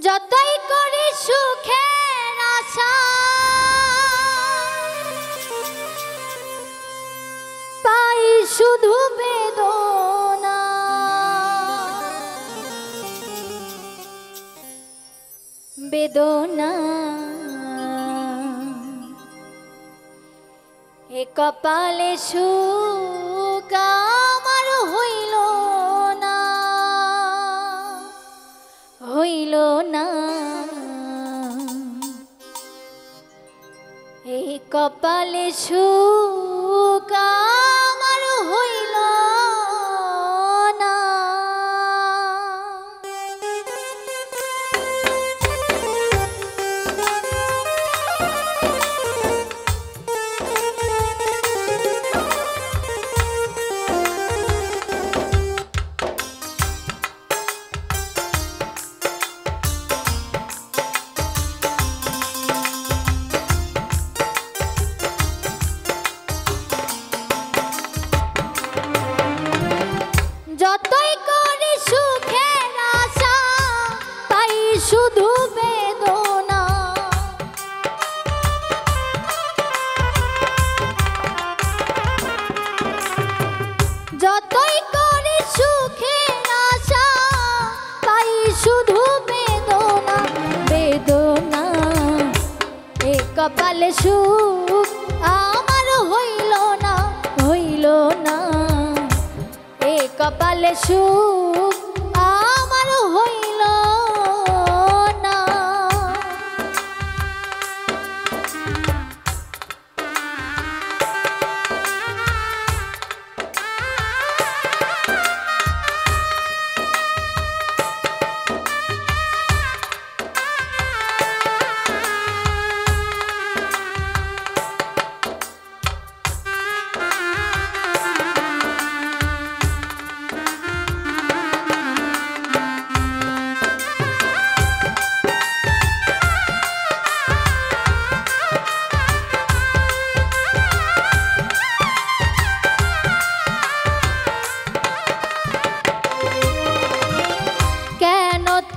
যতই করি সুখের আশা পাই শুধু বেদনা। বেদনা এ কপালে সুখ আমার হইল না, হইল না। এই কপালে সুখ আমার হইল না। যতই করি সুখের আশা পাই শুধু বেদনা। যতই করি সুখের আশা পাই শুধু বেদনা। বেদনা এ কপালে সুখ আমার হইল না, হইল না। এ কপালে সুখ আমার হইল না।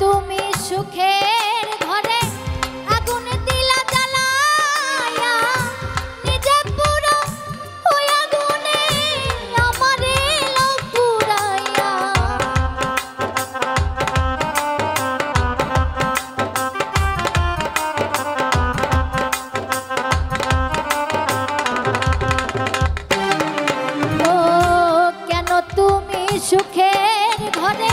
তুমি সুখের ঘরে আগুন দিলা জ্বালায়া, নিজে পুরো ওই আগুনে আমারে লাউ পুরাইয়া। ও কেন তুমি সুখের ঘরে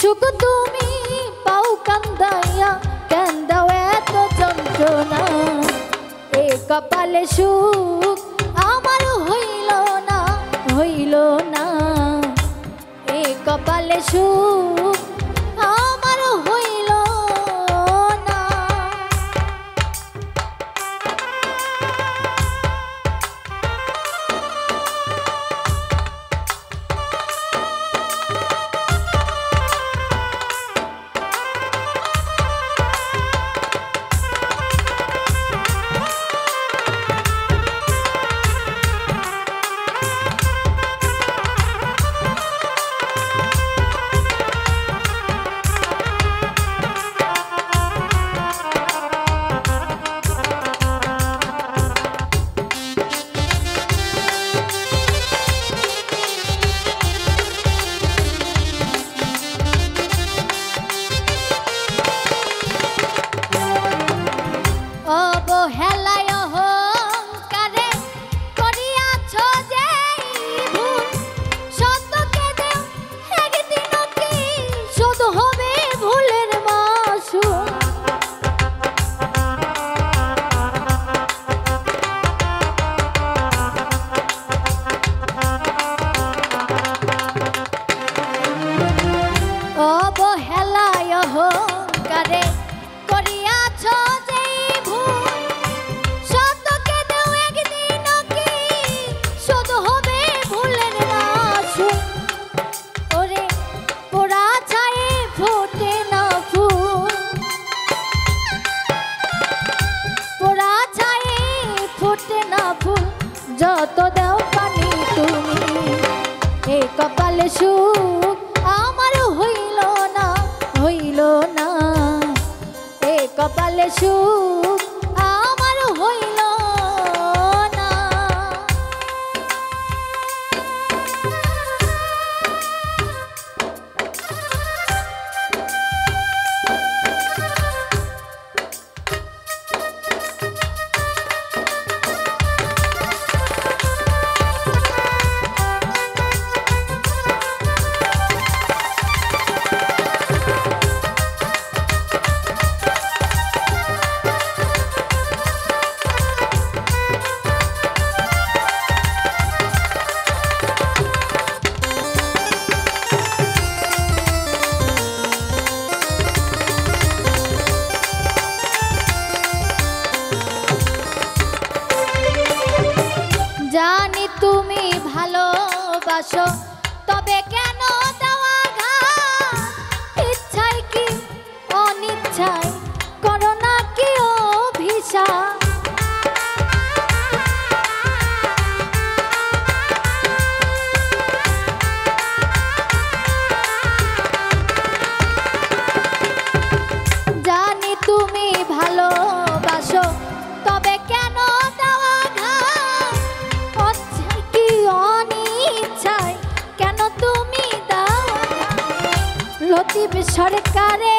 সুখ তুমি পাও কান্দাইয়া, কান্দাও এত যন্ত্রণা। এ কপালে সুখ আমার হইল না, হইল না। এ কপালে সুখ আমার হইল না। সুখ আমার হইল না, হইল না। এ কপালে সুখ আমার হইল না। জানি তুমি ভালোবাসো, তবে কেন দেওয়া ঘাত? ইচ্ছায় কি অনিচ্ছায় করো না কি অভিশাপ? জানি তুমি ভালোবাসো, তবে কেন দেওয়া ঘাত? ইচ্ছায় কি অনিচ্ছায় কেন তুমি দাও? লতিফ সরকারে